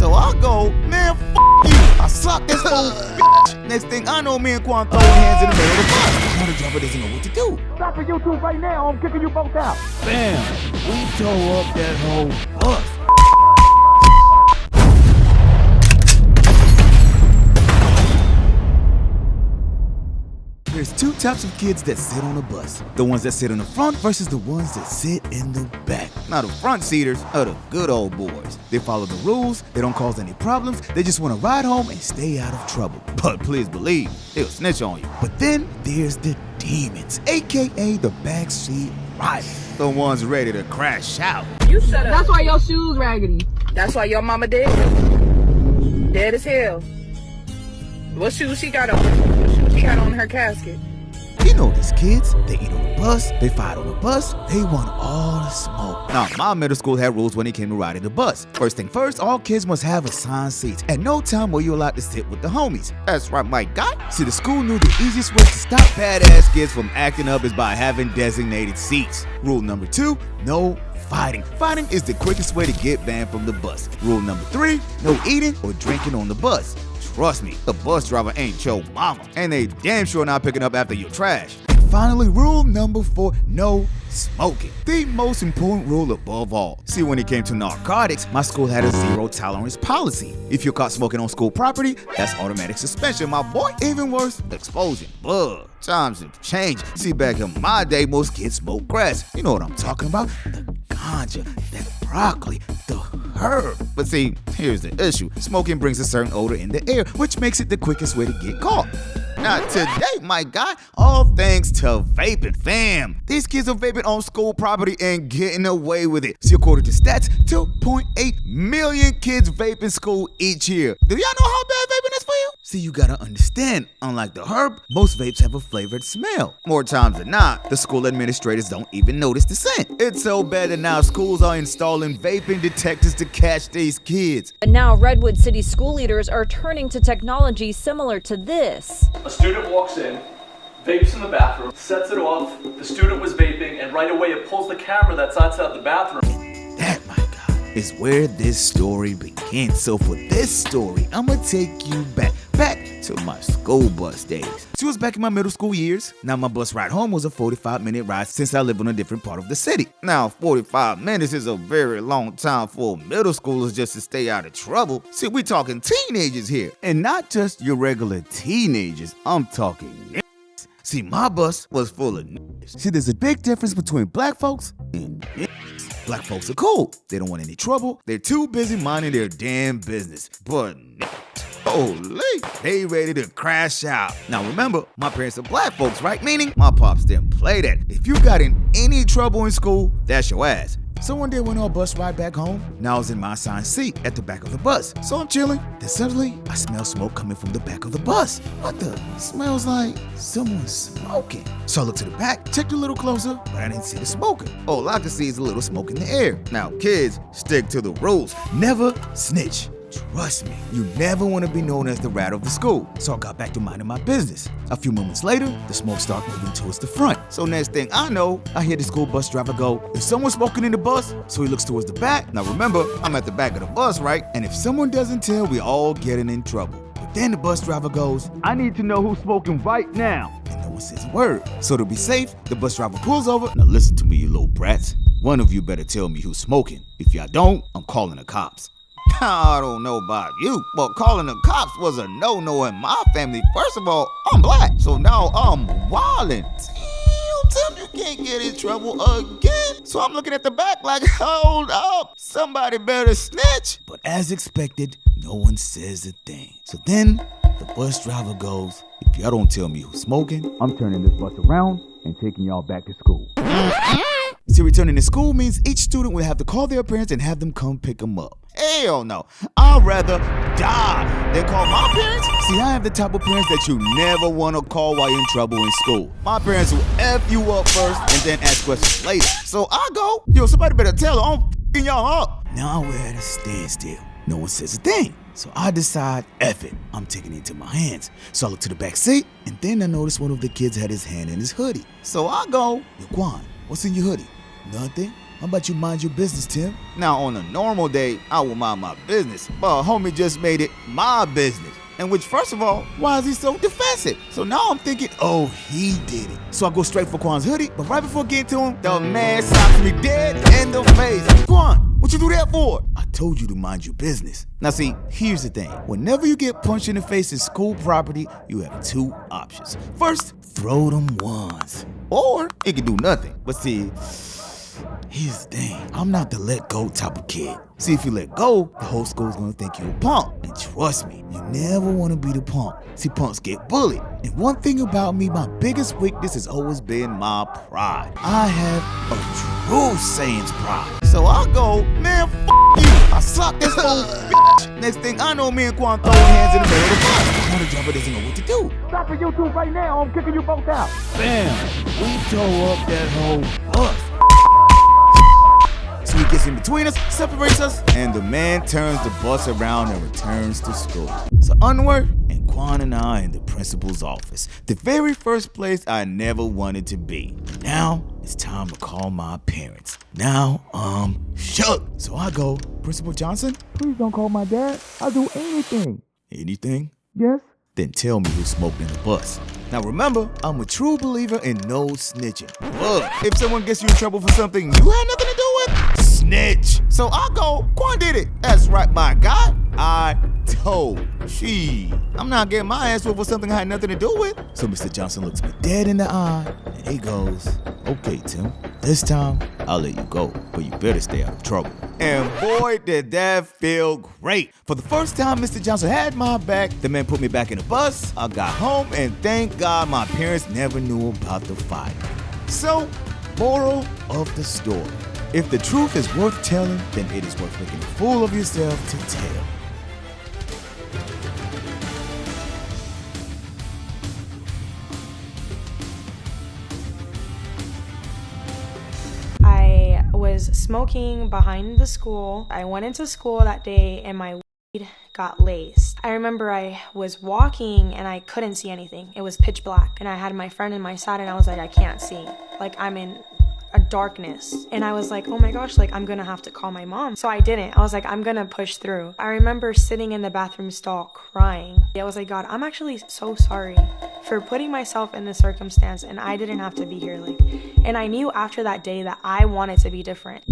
So I go, man, f you. I suck this fool, bitch. Next thing I know, me and Quan throwing hands in the middle of the bus. Now the driver doesn't know what to do. Stop it, you two right now. I'm kicking you both out. Bam! We tore up that whole bus. There's two types of kids that sit on a bus. The ones that sit in the front versus the ones that sit in the back. Now the front seaters are the good old boys. They follow the rules, they don't cause any problems, they just want to ride home and stay out of trouble. But please believe, they'll snitch on you. But then there's the demons, aka the backseat riders. The ones ready to crash out. You shut up. That's why your shoes raggedy. That's why your mama dead. Dead as hell. What shoes she got on? What shoes she got on her casket? You know these kids, they eat on the bus, they fight on the bus, they want all the smoke. Now, my middle school had rules when it came to riding the bus. First thing first, all kids must have assigned seats. At no time were you allowed to sit with the homies. That's right, my guy. See, the school knew the easiest way to stop badass kids from acting up is by having designated seats. Rule number 2, no fighting. Fighting is the quickest way to get banned from the bus. Rule number 3, no eating or drinking on the bus. Trust me, the bus driver ain't your mama, and they damn sure not picking up after your trash. And finally, rule number 4, no smoking. The most important rule above all. See, when it came to narcotics, my school had a zero tolerance policy. If you're caught smoking on school property, that's automatic suspension, my boy. Even worse, expulsion. But times have changed. See, back in my day, most kids smoked grass. You know what I'm talking about? The ganja, that broccoli, the herb. But see, here's the issue. Smoking brings a certain odor in the air, which makes it the quickest way to get caught. Now today, my guy, all thanks to vaping, fam. These kids are vaping on school property and getting away with it. See, according to stats, 2.8 million kids vape in school each year. Do y'all know how bad vaping is for you? See, you gotta understand, unlike the herb, most vapes have a flavored smell. More times than not, the school administrators don't even notice the scent. It's so bad that now schools are installing vaping detectors to catch these kids. And now Redwood City school leaders are turning to technology similar to this. A student walks in, vapes in the bathroom, sets it off, the student was vaping, and right away it pulls the camera that's outside the bathroom. That, my God, is where this story begins. So for this story, I'ma take you back to my school bus days. She was back in my middle school years. Now my bus ride home was a 45-minute ride since I live in a different part of the city. Now 45 minutes is a very long time for middle schoolers just to stay out of trouble. See, we talking teenagers here. And not just your regular teenagers, I'm talking niggas. See, my bus was full of niggas. See, there's a big difference between black folks and niggas. Black folks are cool. They don't want any trouble. They're too busy minding their damn business. But holy, they ready to crash out. Now remember, my parents are black folks, right? Meaning, my pops didn't play that. If you got in any trouble in school, that's your ass. So one day when our bus ride back home, now I was in my assigned seat at the back of the bus. So I'm chilling, then suddenly I smell smoke coming from the back of the bus. What the? Smells like someone's smoking. So I looked to the back, checked a little closer, but I didn't see the smoking. All I could see is a little smoke in the air. Now kids, stick to the rules. Never snitch. Trust me, you never want to be known as the rat of the school. So I got back to minding my business. A few moments later, the smoke started moving towards the front. So next thing I know, I hear the school bus driver go, "Is someone smoking in the bus?" So he looks towards the back. Now remember, I'm at the back of the bus, right? And if someone doesn't tell, we all getting in trouble. But then the bus driver goes, I need to know who's smoking right now. and no one says a word. So to be safe, the bus driver pulls over. Now listen to me, you little brats. One of you better tell me who's smoking. If y'all don't, I'm calling the cops. I don't know about you, but calling the cops was a no-no in my family. First of all, I'm black, so now I'm wildin'. Tell me you can't get in trouble again. So I'm looking at the back like, hold up, somebody better snitch. But as expected, no one says a thing. So then the bus driver goes, "If y'all don't tell me who's smoking, I'm turning this bus around and taking y'all back to school." See, returning to school means each student will have to call their parents and have them come pick them up. Hell no. I'd rather die than call my parents. See, I have the type of parents that you never want to call while you're in trouble in school. My parents will F you up first and then ask questions later. So I go, yo, somebody better tell her I'm f***ing y'all up. Now we're at a standstill. No one says a thing. So I decide, F it, I'm taking it into my hands. So I look to the back seat, and then I notice one of the kids had his hand in his hoodie. So I go, "Yo, Quan, what's in your hoodie?" "Nothing." How about you mind your business, Tim? Now, on a normal day, I will mind my business, but homie just made it my business. And which, first of all, why is he so defensive? So now I'm thinking, oh, he did it. So I go straight for Quan's hoodie, but right before getting to him, the man slaps me dead in the face. Quan, what you do that for? I told you to mind your business. Now see, here's the thing. Whenever you get punched in the face in school property, you have two options. First, throw them ones. Or it can do nothing. But see, here's the thing. I'm not the let go type of kid. See, if you let go, the whole school's gonna think you're a punk. And trust me, you never wanna be the punk. See, punks get bullied. And one thing about me, my biggest weakness has always been my pride. I have a true Saiyan's pride. So I go, man, f*** you. I slap this whole bitch. Next thing I know, me and Quan throwing hands in the middle of the bus. Now the jumper doesn't know what to do. Stop it, you two, right now. I'm kicking you both out. Bam! We tow up that whole bus. So he gets in between us, separates us, and the man turns the bus around and returns to school. So onward, and Quan and I in the principal's office. The very first place I never wanted to be. Now, it's time to call my parents. Now, shook. So I go, Principal Johnson? Please don't call my dad. I'll do anything. Anything? Yes? Then tell me who smoked in the bus. Now remember, I'm a true believer in no snitching. But if someone gets you in trouble for something you had nothing to do with, snitch. So I go, Quan did it. That's right, my guy. I told. I'm not getting my ass whooped for something I had nothing to do with. So Mr. Johnson looks me dead in the eye, and he goes, okay, Tim, this time I'll let you go, but you better stay out of trouble. And boy, did that feel great. For the first time Mr. Johnson had my back, the man put me back in the bus. I got home, and thank God my parents never knew about the fire. So, moral of the story. If the truth is worth telling, then it is worth making a fool of yourself to tell. I was smoking behind the school. I went into school that day and my weed got laced. I remember I was walking and I couldn't see anything. It was pitch black. And I had my friend in my side and I was like, I can't see. Like, I'm in a darkness. And I was like, oh my gosh, like, I'm gonna have to call my mom. So I didn't. I was like, I'm gonna push through. I remember sitting in the bathroom stall crying. I was like, God, I'm actually so sorry for putting myself in this circumstance and I didn't have to be here. Like, and I knew after that day that I wanted to be different.